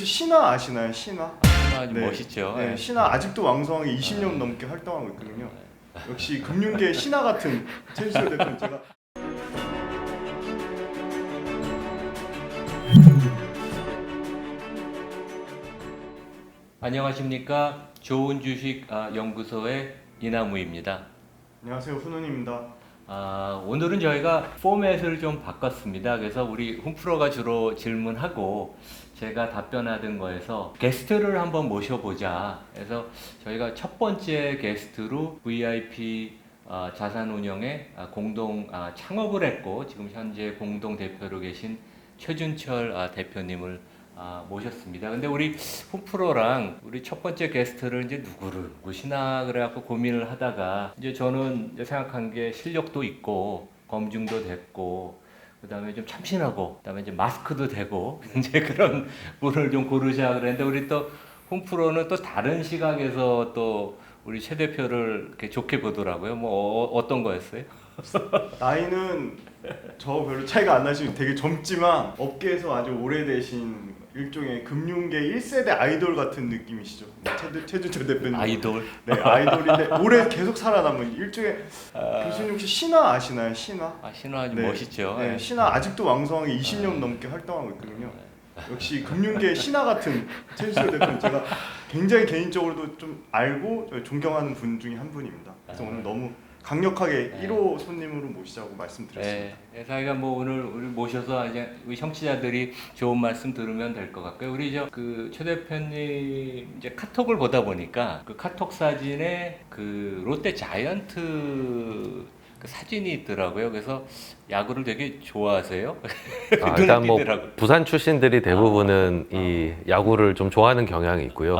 혹시 신화 아시나요? 신화? 아주 멋있죠. 네, 신화 아직도 왕성하게 20년 넘게 활동하고 있거든요. 역시 금융계 신화 같은 최준철 대표님 제가 안녕하십니까. 좋은 주식 연구소의 이나무입니다. 안녕하세요, 훈훈입니다. 오늘은 저희가 포맷을 좀 바꿨습니다. 그래서 우리 훈프로가 주로 질문하고 제가 답변하던 거에서 게스트를 한번 모셔보자. 그래서 저희가 첫 번째 게스트로 VIP 자산운용에 공동 창업을 했고 지금 현재 공동 대표로 계신 최준철 대표님을 모셨습니다. 근데 우리 훈프로랑 우리 첫 번째 게스트를 이제 누구를 모시나 그래갖고 고민을 하다가 이제 저는 이제 생각한 게 실력도 있고 검증도 됐고 그다음에 좀 참신하고 그다음에 이제 마스크도 되고 이제 그런 분을 좀 고르자 그랬는데 우리 또 훈프로는 또 다른 시각에서 또 우리 최 대표를 이렇게 좋게 보더라고요. 뭐 어떤 거였어요? 나이는 저 별로 차이가 안 나시고 되게 젊지만 업계에서 아주 오래되신 일종의 금융계 1세대 아이돌 같은 느낌이시죠. 최준철 대표님. 아이돌? 네, 아이돌인데 오래 계속 살아남은 일종의 교수님 혹시 신화 아시나요? 신화? 신화 아주 네, 멋있죠. 네, 신화 아직도 왕성하게 20년 넘게 활동하고 있거든요. 역시 금융계 신화 같은 최준철 대표님 제가 굉장히 개인적으로도 좀 알고 존경하는 분 중에 한 분입니다. 그래서 오늘 너무 강력하게 1호 손님으로 모시자고 말씀드렸습니다. 네, 저희가 뭐 오늘 우리 모셔서 이제 우리 청취자들이 좋은 말씀 들으면 될 것 같고요. 우리 최 대표님 이제 카톡을 보다 보니까 그 카톡 사진에 그 롯데 자이언트 그 사진이 있더라고요. 그래서 야구를 되게 좋아하세요. 일단 뭐 부산 출신들이 대부분은 이 야구를 좀 좋아하는 경향이 있고요.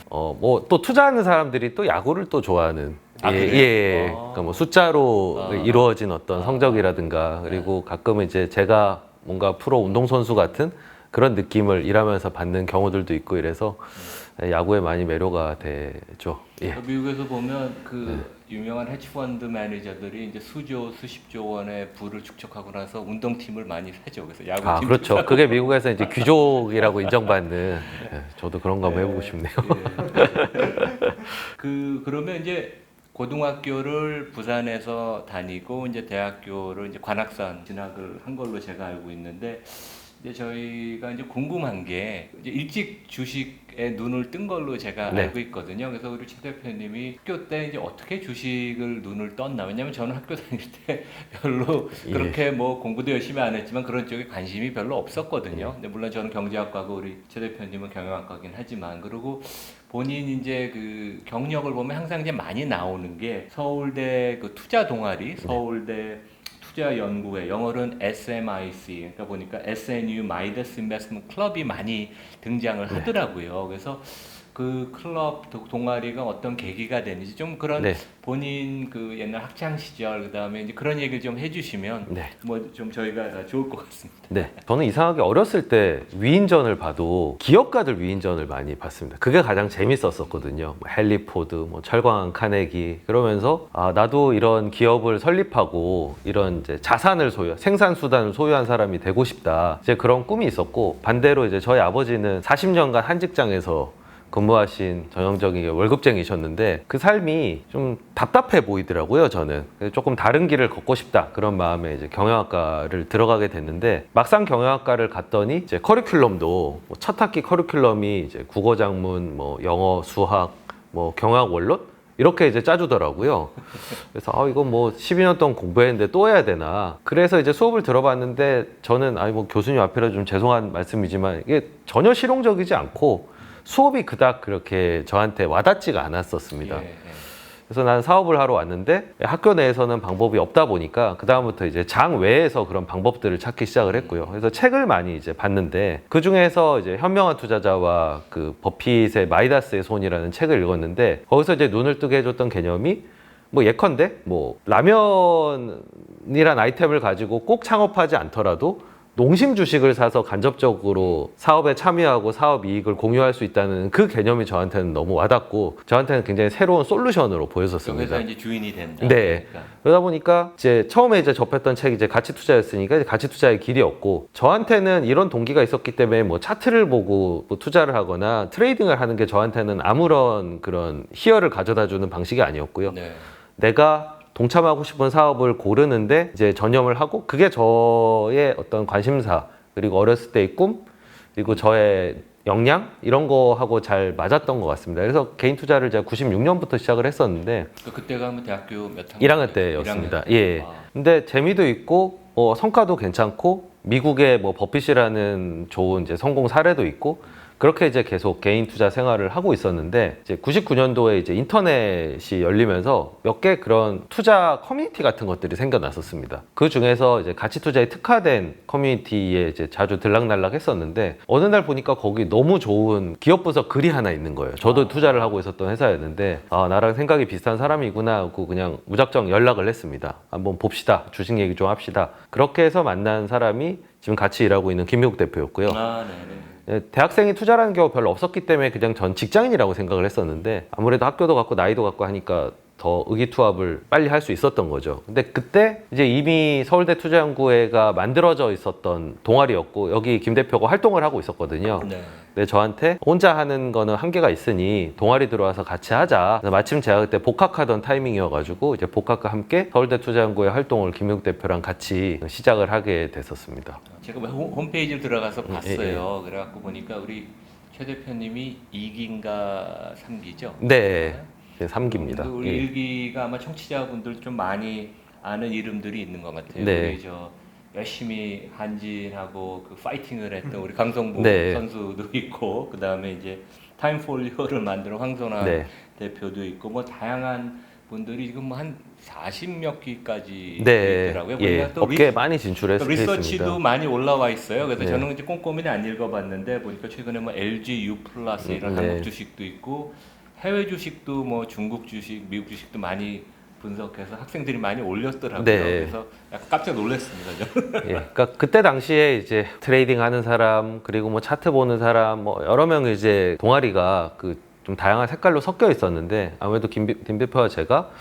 뭐 또 투자하는 사람들이 또 야구를 또 좋아하는. 그러니까 뭐 숫자로 이루어진 어떤 성적이라든가 그리고 가끔은 이제 제가 뭔가 프로 운동선수 같은 그런 느낌을 일하면서 받는 경우들도 있고 이래서 야구에 많이 매료가 되죠. 예. 미국에서 보면 유명한 헤지펀드 매니저들이 이제 수십조 원의 부를 축적하고 나서 운동팀을 많이 사죠. 그래서 야구팀. 그렇죠. 그게 미국에서 이제 귀족이라고 인정받는. 저도 그런 거 한번 해보고 싶네요. 그러면 이제 고등학교를 부산에서 다니고 이제 대학교를 이제 관악산 진학을 한 걸로 제가 알고 있는데 이제 저희가 이제 궁금한 게 이제 일찍 주식에 눈을 뜬 걸로 제가 알고 있거든요. 그래서 우리 최 대표님이 학교 때 이제 어떻게 주식을 눈을 떴나? 왜냐면 저는 학교 다닐 때 별로 그렇게 뭐 공부도 열심히 안 했지만 그런 쪽에 관심이 별로 없었거든요. 근데 물론 저는 경제학과고 우리 최 대표님은 경영학과긴 하지만 그리고 본인 이제 그 경력을 보면 항상 이제 많이 나오는 게 서울대 그 투자 동아리, 서울대 투자연구회, 영어로는 SMIC, 그러니까 보니까 SNU Midas Investment Club이 많이 등장을 하더라고요. 그래서 그 클럽 동아리가 어떤 계기가 되는지 좀 그런 본인 그 옛날 학창 시절 그다음에 이제 그런 얘기를 좀 해주시면 뭐 좀 저희가 좋을 것 같습니다. 네, 저는 이상하게 어렸을 때 위인전을 봐도 기업가들 위인전을 많이 봤습니다. 그게 가장 재밌었었거든요. 뭐 헨리 포드, 뭐 철광한 카네기 그러면서 나도 이런 기업을 설립하고 이런 이제 자산을 생산 수단을 소유한 사람이 되고 싶다. 이제 그런 꿈이 있었고 반대로 이제 저희 아버지는 40년간 한 직장에서 근무하신 전형적인 월급쟁이셨는데 그 삶이 좀 답답해 보이더라고요. 저는 조금 다른 길을 걷고 싶다 그런 마음에 이제 경영학과를 들어가게 됐는데 막상 경영학과를 갔더니 이제 커리큘럼도 첫 학기 커리큘럼이 이제 국어 작문, 뭐 영어, 수학, 뭐 경영학 원론 이렇게 이제 짜주더라고요. 그래서 이거 뭐 12년 동안 공부했는데 또 해야 되나. 그래서 이제 수업을 들어봤는데 저는 뭐 교수님 앞이라 좀 죄송한 말씀이지만 이게 전혀 실용적이지 않고 수업이 그닥 그렇게 저한테 와닿지가 않았었습니다. 그래서 난 사업을 하러 왔는데 학교 내에서는 방법이 없다 보니까 그 다음부터 이제 장 외에서 그런 방법들을 찾기 시작을 했고요. 그래서 책을 많이 이제 봤는데 그 중에서 이제 현명한 투자자와 그 버핏의 마이다스의 손이라는 책을 읽었는데 거기서 이제 눈을 뜨게 해줬던 개념이 뭐 예컨대 뭐 라면이란 아이템을 가지고 꼭 창업하지 않더라도 농심 주식을 사서 간접적으로 사업에 참여하고 사업 이익을 공유할 수 있다는 그 개념이 저한테는 너무 와닿고 저한테는 굉장히 새로운 솔루션으로 그 보였었습니다. 회사 이제 주인이 된다. 네. 그러니까. 그러다 보니까 이제 처음에 이제 접했던 책이 이제 가치 투자였으니까 이제 가치 투자의 길이었고 저한테는 이런 동기가 있었기 때문에 뭐 차트를 보고 뭐 투자를 하거나 트레이딩을 하는 게 저한테는 아무런 그런 희열을 가져다 주는 방식이 아니었고요. 네. 내가 동참하고 싶은 사업을 고르는데 이제 전념을 하고 그게 저의 어떤 관심사 그리고 어렸을 때의 꿈 그리고 저의 역량 이런 거하고 잘 맞았던 것 같습니다. 그래서 개인 투자를 제가 96년부터 시작을 했었는데 그때가 뭐 대학교 몇 학년? 1학년 때였습니다. 1학년 때. 예. 아. 근데 재미도 있고 성과도 괜찮고 미국의 뭐 버핏이라는 좋은 이제 성공 사례도 있고 그렇게 이제 계속 개인 투자 생활을 하고 있었는데 이제 99년도에 이제 인터넷이 열리면서 몇 개 그런 투자 커뮤니티 같은 것들이 생겨났었습니다. 그 중에서 이제 가치 투자에 특화된 커뮤니티에 이제 자주 들락날락 했었는데 어느 날 보니까 거기 너무 좋은 기업 분석 글이 하나 있는 거예요. 저도 투자를 하고 있었던 회사였는데 아, 나랑 생각이 비슷한 사람이구나 하고 그냥 무작정 연락을 했습니다. 한번 봅시다. 주식 얘기 좀 합시다. 그렇게 해서 만난 사람이 지금 같이 일하고 있는 김미국 대표였고요. 아, 네네. 대학생이 투자라는 경우 별로 없었기 때문에 그냥 전 직장인이라고 생각을 했었는데 아무래도 학교도 같고 나이도 같고 하니까 더 의기투합을 빨리 할 수 있었던 거죠. 근데 그때 이제 이미 서울대 투자연구회가 만들어져 있었던 동아리였고 여기 김 대표가 활동을 하고 있었거든요. 네. 근데 저한테 혼자 하는 거는 한계가 있으니 동아리 들어와서 같이 하자. 그래서 마침 제가 그때 복학하던 타이밍이어가지고 이제 복학과 함께 서울대 투자연구회 활동을 김미국 대표랑 같이 시작을 하게 됐었습니다. 제가 홈페이지를 들어가서 봤어요. 예. 그래갖고 보니까 우리 최 대표님이 2기인가 3기죠? 네, 3기입니다. 우리 1기가 아마 청취자분들 좀 많이 아는 이름들이 있는 것 같아요. 네. 우리 저 열심히 한진하고 그 파이팅을 했던 우리 강성봉 네. 선수도 있고 그 다음에 이제 타임폴리오를 만드는 황선아 네. 대표도 있고 뭐 다양한 분들이 지금 뭐 한 40몇 기까지 네, 있더라고요. 예, 보니까 또 업계에 많이 진출했습니다. 리서치도 많이 올라와 있어요. 그래서 네. 저는 이제 꼼꼼히 안 읽어봤는데 보니까 최근에 뭐 LG U 플러스 이런 네. 한국 주식도 있고 해외 주식도 뭐 중국 주식, 미국 주식도 많이 분석해서 학생들이 많이 올렸더라고요. 네. 그래서 약간 깜짝 놀랐습니다. 저는. 예, 그러니까 그때 당시에 이제 트레이딩 하는 사람 그리고 뭐 차트 보는 사람 뭐 여러 명 이제 동아리가 그 좀 다양한 색깔로 섞여 있었는데 아무래도 김 대표와 제가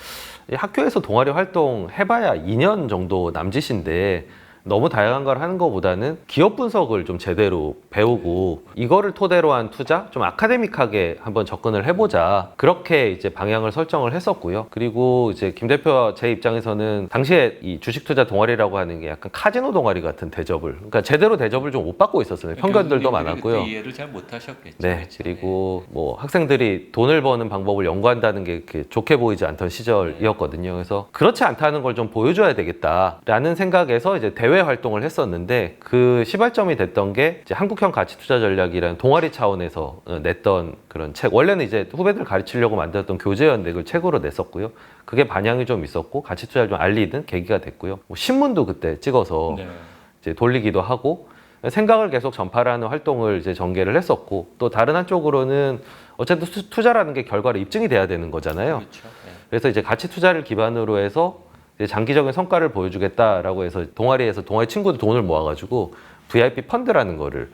이 학교에서 동아리 활동 해봐야 2년 정도 남짓인데 너무 다양한 걸 하는 것보다는 기업 분석을 좀 제대로 배우고 이거를 토대로 한 투자 좀 아카데믹하게 한번 접근을 해보자 그렇게 이제 방향을 설정을 했었고요. 그리고 이제 김 대표와 제 입장에서는 당시에 이 주식 투자 동아리라고 하는 게 약간 카지노 동아리 같은 대접을 그러니까 제대로 대접을 좀 못 받고 있었어요. 편견들도 많았고요. 그때 이해를 잘 못하셨겠죠. 네, 그렇죠? 그리고 뭐 학생들이 돈을 버는 방법을 연구한다는 게 이렇게 좋게 보이지 않던 시절이었거든요. 그래서 그렇지 않다는 걸 좀 보여줘야 되겠다라는 생각에서 이제 대외 활동을 했었는데 그 시발점이 됐던 게 이제 한국형 가치 투자 전략이라는 동아리 차원에서 냈던 그런 책. 원래는 이제 후배들 가르치려고 만들었던 교재연대를 책으로 냈었고요. 그게 반향이 좀 있었고 가치 투자를 좀 알리는 계기가 됐고요. 뭐 신문도 그때 찍어서 네. 이제 돌리기도 하고 생각을 계속 전파하는 활동을 이제 전개를 했었고 또 다른 한쪽으로는 어쨌든 투자라는 게 결과로 입증이 돼야 되는 거잖아요. 그렇죠. 네. 그래서 이제 가치 투자를 기반으로 해서 이제 장기적인 성과를 보여주겠다라고 해서 동아리 친구들 돈을 모아가지고 VIP 펀드라는 거를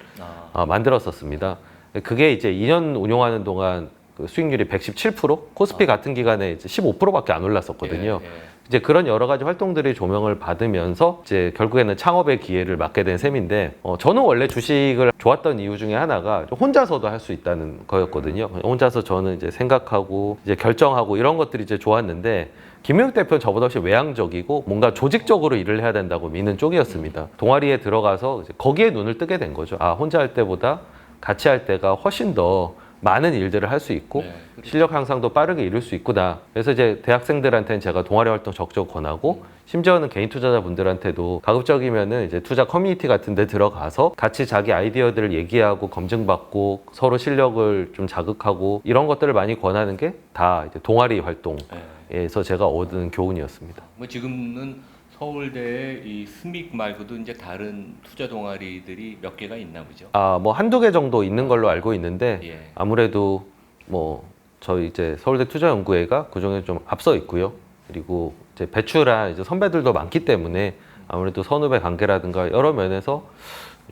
만들었었습니다. 그게 이제 2년 운용하는 동안 그 수익률이 117%, 코스피 같은 기간에 이제 15%밖에 안 올랐었거든요. 예, 예. 이제 그런 여러 가지 활동들이 조명을 받으면서 이제 결국에는 창업의 기회를 맞게 된 셈인데 저는 원래 주식을 좋았던 이유 중에 하나가 혼자서도 할 수 있다는 거였거든요. 혼자서 저는 이제 생각하고 이제 결정하고 이런 것들이 이제 좋았는데 김명욱 대표는 저보다 훨씬 외향적이고 뭔가 조직적으로 일을 해야 된다고 믿는 쪽이었습니다. 동아리에 들어가서 이제 거기에 눈을 뜨게 된 거죠. 아, 혼자 할 때보다 같이 할 때가 훨씬 더 많은 일들을 할 수 있고 네, 그렇죠. 실력 향상도 빠르게 이룰 수 있구나. 그래서 이제 대학생들한테는 제가 동아리 활동 적극 권하고 심지어는 개인 투자자분들한테도 가급적이면은 이제 투자 커뮤니티 같은 데 들어가서 같이 자기 아이디어들을 얘기하고 검증받고 서로 실력을 좀 자극하고 이런 것들을 많이 권하는 게 다 이제 동아리 활동에서 제가 얻은 교훈이었습니다. 뭐 지금은 서울대에 이 스믹 말고도 이제 다른 투자 동아리들이 몇 개가 있나 보죠. 아, 뭐 한두 개 정도 있는 걸로 알고 있는데 예. 아무래도 뭐 저희 이제 서울대 투자연구회가 그중에 좀 앞서 있고요. 그리고 이제 배출한 이제 선배들도 많기 때문에 아무래도 선후배 관계라든가 여러 면에서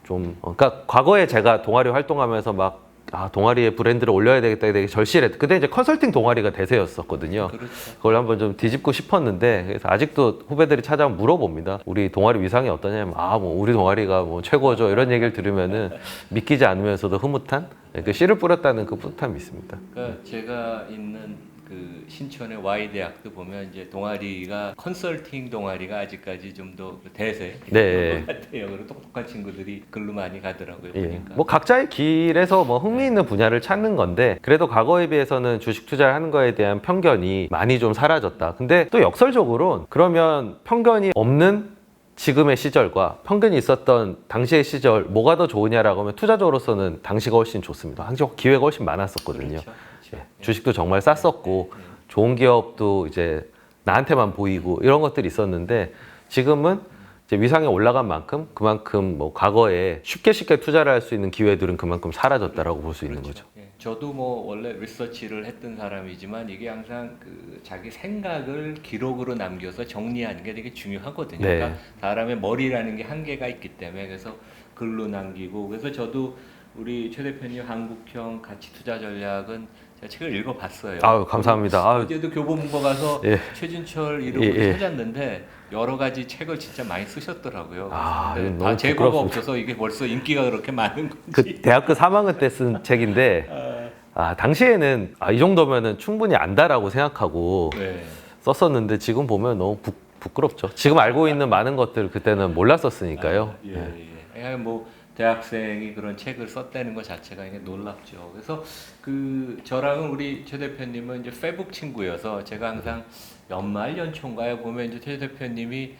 좀 그러니까 과거에 제가 동아리 활동하면서 막 동아리에 브랜드를 올려야 되겠다 되게 절실했. 그때 이제 컨설팅 동아리가 대세였었거든요. 그렇죠. 그걸 한번 좀 뒤집고 싶었는데 그래서 아직도 후배들이 찾아오면 물어봅니다. 우리 동아리 위상이 어떠냐면 뭐 우리 동아리가 뭐 최고죠 이런 얘기를 들으면은 믿기지 않으면서도 흐뭇한 그 씨를 뿌렸다는 그 뿌듯함이 있습니다. 그러니까 제가 있는 그 신촌의 Y 대학도 보면 이제 동아리가 컨설팅 동아리가 아직까지 좀 더 대세 네. 같아요. 그리고 똑똑한 친구들이 글로 많이 가더라고요. 예. 보니까. 뭐 각자의 길에서 뭐 흥미있는 분야를 찾는 건데 그래도 과거에 비해서는 주식 투자를 하는 거에 대한 편견이 많이 좀 사라졌다. 근데 또 역설적으로 그러면 편견이 없는 지금의 시절과 편견이 있었던 당시의 시절 뭐가 더 좋으냐라고 하면 투자적으로서는 당시가 훨씬 좋습니다. 당시 기회가 훨씬 많았었거든요. 그렇죠. 예. 주식도 정말 쌌었고 좋은 기업도 이제 나한테만 보이고 이런 것들이 있었는데 지금은 이제 위상이 올라간 만큼 그만큼 뭐 과거에 쉽게 투자를 할 수 있는 기회들은 그만큼 사라졌다라고 볼 수 있는 거죠. 예. 저도 뭐 원래 리서치를 했던 사람이지만 이게 항상 그 자기 생각을 기록으로 남겨서 정리하는 게 되게 중요하거든요. 네. 그러니까 사람의 머리라는 게 한계가 있기 때문에 그래서 글로 남기고 그래서 저도 우리 최 대표님 한국형 가치 투자 전략은 제가 책을 읽어봤어요. 아유 감사합니다. 아유, 어제도 교보문고 가서 예. 최진철 이름을 예. 찾았는데 여러 가지 책을 진짜 많이 쓰셨더라고요. 근데 너무 다 재고가 부끄럽습니다. 없어서 이게 벌써 인기가 그렇게 많은 건지. 그 대학교 3학년 때 쓴 책인데 당시에는 이 정도면은 충분히 안다라고 생각하고 네. 썼었는데 지금 보면 너무 부끄럽죠. 지금 알고 있는 많은 것들 그때는 몰랐었으니까요. 예, 예. 아니, 뭐 대학생이 그런 책을 썼다는 것 자체가 이게 놀랍죠. 그래서 그 저랑은 우리 최 대표님은 이제 페북 친구여서 제가 항상 연말 연초인가에 보면 이제 최 대표님이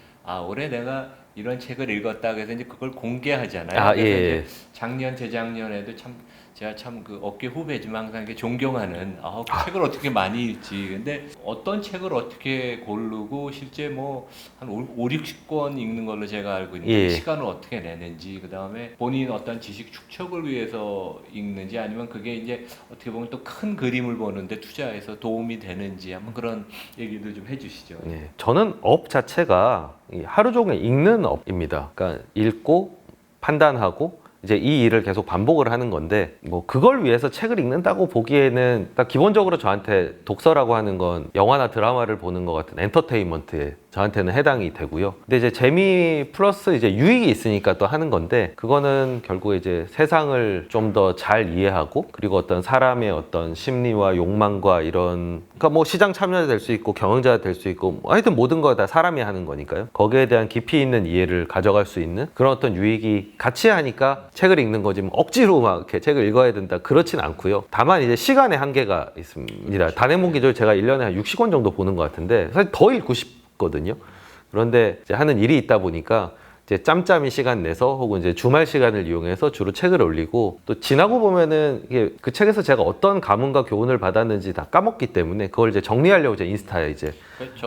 올해 내가 이런 책을 읽었다 그래서 이제 그걸 공개하잖아요. 그래서 예. 이제 작년 재작년에도 참 제가 참 그 업계 후배지만 항상 이렇게 존경하는 그 책을 어떻게 많이 읽지. 근데 어떤 책을 어떻게 고르고 실제 뭐 한 5, 60권 읽는 걸로 제가 알고 있는데 예. 시간을 어떻게 내는지 그다음에 본인 어떤 지식 축적을 위해서 읽는지 아니면 그게 이제 어떻게 보면 또 큰 그림을 보는데 투자해서 도움이 되는지 한번 그런 얘기도 좀 해주시죠. 네, 저는 업 자체가 이 하루 종일 읽는 업입니다. 그러니까 읽고 판단하고 이제 이 일을 계속 반복을 하는 건데 뭐 그걸 위해서 책을 읽는다고 보기에는 딱 기본적으로 저한테 독서라고 하는 건 영화나 드라마를 보는 것 같은 엔터테인먼트에 저한테는 해당이 되고요. 근데 이제 재미 플러스 이제 유익이 있으니까 또 하는 건데 그거는 결국 이제 세상을 좀 더 잘 이해하고 그리고 어떤 사람의 어떤 심리와 욕망과 이런 그러니까 뭐 시장 참여자 될 수 있고 경영자가 될 수 있고 뭐 하여튼 모든 거 다 사람이 하는 거니까요. 거기에 대한 깊이 있는 이해를 가져갈 수 있는 그런 어떤 유익이 같이 하니까 책을 읽는 거지 뭐 억지로 막 이렇게 책을 읽어야 된다 그렇진 않고요. 다만 이제 시간의 한계가 있습니다. 단행본 기절 제가 1년에 한 60권 정도 보는 것 같은데 사실 더 읽고 싶거든요. 그런데 이제 하는 일이 있다 보니까 이제 짬짬이 시간 내서 혹은 이제 주말 시간을 이용해서 주로 책을 올리고 또 지나고 보면은 이게 그 책에서 제가 어떤 감흥과 교훈을 받았는지 다 까먹기 때문에 그걸 이제 정리하려고 이제 인스타에 이제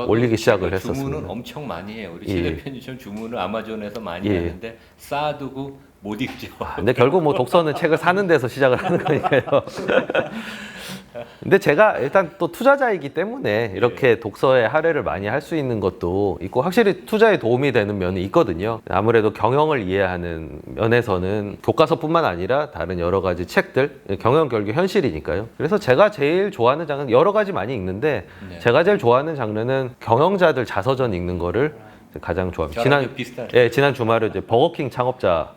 올리기 시작을 했었습니다. 주문은 엄청 많이 해요. 우리 예. 최 대표님처럼 주문을 아마존에서 많이 예. 하는데 쌓아두고 못 읽죠. 근데 결국 뭐 독서는 책을 사는 데서 시작을 하는 거니까요. 근데 제가 일단 또 투자자이기 때문에 이렇게 독서에 할애를 많이 할 수 있는 것도 있고 확실히 투자에 도움이 되는 면이 있거든요. 아무래도 경영을 이해하는 면에서는 교과서뿐만 아니라 다른 여러 가지 책들, 경영 결국 현실이니까요. 그래서 제가 제일 좋아하는 장르는 여러 가지 많이 읽는데 네. 제가 제일 좋아하는 장르는 경영자들 자서전 읽는 거를 가장 좋아합니다. 저랑 비슷한. 지난 주말에 이제 버거킹 창업자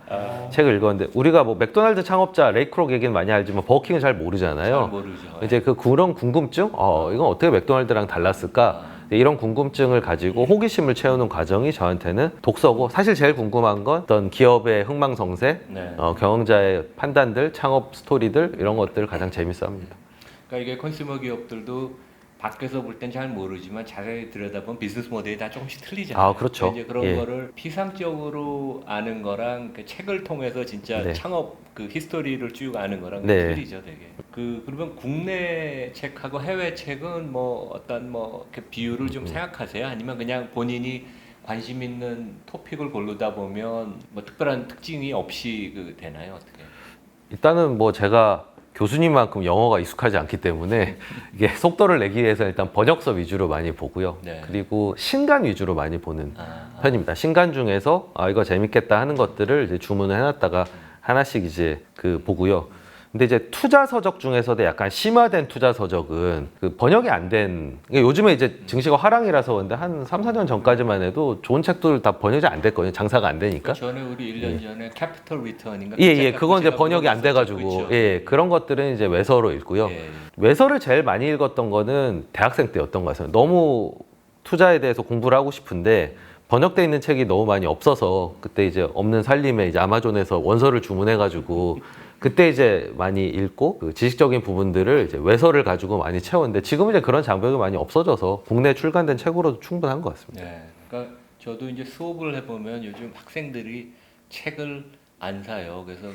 책을 읽었는데 우리가 뭐 맥도날드 창업자 레이 크록 얘기는 많이 알지만 버거킹은 잘 모르잖아요. 잘 모르죠. 이제 그런 궁금증, 이건 어떻게 맥도날드랑 달랐을까? 이런 궁금증을 가지고 호기심을 채우는 과정이 저한테는 독서고 사실 제일 궁금한 건 어떤 기업의 흥망성쇠, 네. 경영자의 판단들, 창업 스토리들 이런 것들을 가장 재밌어합니다. 그러니까 이게 컨슈머 기업들도 밖에서 볼 땐 잘 모르지만 자세히 들여다보면 비즈니스 모델이 다 조금씩 틀리잖아요. 그렇죠. 이제 그런 예. 거를 피상적으로 아는 거랑 그 책을 통해서 진짜 네. 창업 그 히스토리를 쭉 아는 거랑 네. 틀리죠, 되게. 그러면 국내 책하고 해외 책은 뭐 어떤 뭐 이렇게 비율을 좀 생각하세요? 아니면 그냥 본인이 관심 있는 토픽을 고르다 보면 뭐 특별한 특징이 없이 되나요, 어떻게? 일단은 뭐 제가 교수님만큼 영어가 익숙하지 않기 때문에 이게 속도를 내기 위해서 일단 번역서 위주로 많이 보고요. 네. 그리고 신간 위주로 많이 보는 아, 편입니다. 신간 중에서 이거 재밌겠다 하는 것들을 이제 주문을 해놨다가 하나씩 이제 그 보고요. 근데 이제 투자 서적 중에서도 약간 심화된 투자 서적은 그 번역이 안 된, 요즘에 이제 증시가 화랑이라서 근데 한 3, 4년 전까지만 해도 좋은 책들 다 번역이 안 됐거든요. 장사가 안 되니까. 그 전에 우리 1년 전에 캐피털 리턴인가? 예, 그건 이제 번역이 안 돼가지고, 그런 것들은 이제 외서로 읽고요. 예. 외서를 제일 많이 읽었던 거는 대학생 때였던 것 같습니다. 너무 투자에 대해서 공부를 하고 싶은데 번역돼 있는 책이 너무 많이 없어서 그때 이제 없는 살림에 이제 아마존에서 원서를 주문해가지고 그때 이제 많이 읽고 그 지식적인 부분들을 이제 외서를 가지고 많이 채웠는데 지금은 이제 그런 장벽이 많이 없어져서 국내 출간된 책으로도 충분한 것 같습니다. 네, 그러니까 저도 이제 수업을 해보면 요즘 학생들이 책을 안 사요. 그래서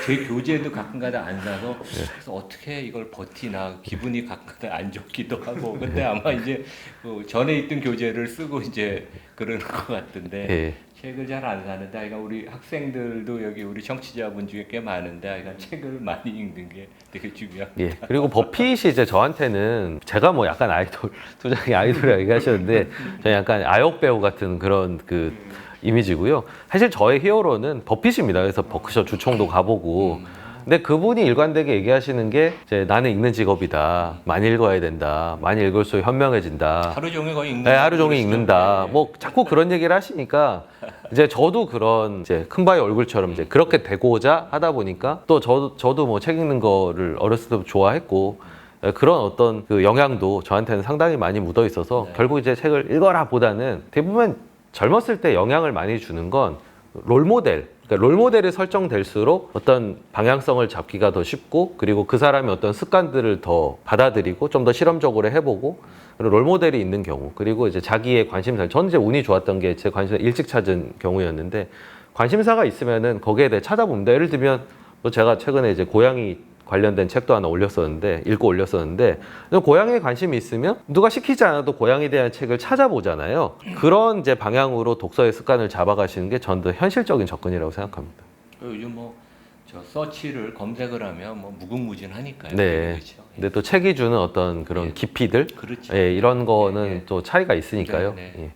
제 교재도 가끔가다 안 사서 그래서 어떻게 이걸 버티나 기분이 가끔가다 안 좋기도 하고. 근데 아마 이제 그 전에 있던 교재를 쓰고 이제 그러는 것 같은데 예. 책을 잘 안 사는데 하여간 우리 학생들도 여기 우리 청취자분 중에 꽤 많은데 하여간 책을 많이 읽는 게 되게 중요합니다. 예. 그리고 버핏이 이제 저한테는 제가 뭐 약간 아이돌, 투자의 아이돌이라고 얘기하셨는데 저는 약간 아역 배우 같은 그런 그 이미지고요. 사실 저의 히어로는 버핏입니다. 그래서 버크셔 주총도 가보고. 근데 그분이 일관되게 얘기하시는 게 이제 나는 읽는 직업이다. 많이 읽어야 된다. 많이 읽을수록 현명해진다. 하루 종일 거의 읽는 네, 하루 종일 읽는다. 네. 뭐 자꾸 그런 얘기를 하시니까 이제 저도 그런 이제 큰바위 얼굴처럼 이제 그렇게 되고자 하다 보니까 또 저도 뭐 책 읽는 거를 어렸을 때부터 좋아했고 그런 어떤 그 영향도 저한테는 상당히 많이 묻어 있어서 네. 결국 이제 책을 읽어라 보다는 대부분 젊었을 때 영향을 많이 주는 건 롤모델. 그러니까 롤모델이 설정될수록 어떤 방향성을 잡기가 더 쉽고 그리고 그 사람의 어떤 습관들을 더 받아들이고 좀 더 실험적으로 해보고 그리고 롤모델이 있는 경우 그리고 이제 자기의 관심사 저는 이제 운이 좋았던 게 제 관심사 일찍 찾은 경우였는데 관심사가 있으면은 거기에 대해 찾아봅니다. 예를 들면 뭐 제가 최근에 이제 고양이 관련된 책도 하나 읽고 올렸었는데 고양이에 관심이 있으면 누가 시키지 않아도 고양이에 대한 책을 찾아보잖아요. 그런 이제 방향으로 독서의 습관을 잡아가시는 게 전 더 현실적인 접근이라고 생각합니다. 요즘 뭐 저 서치를 검색을 하면 뭐 무궁무진하니까요. 네. 그렇죠. 근데 또 책이 주는 어떤 그런 예. 깊이들 그렇죠. 이런 거는 예. 또 차이가 있으니까요. 네, 네. 예.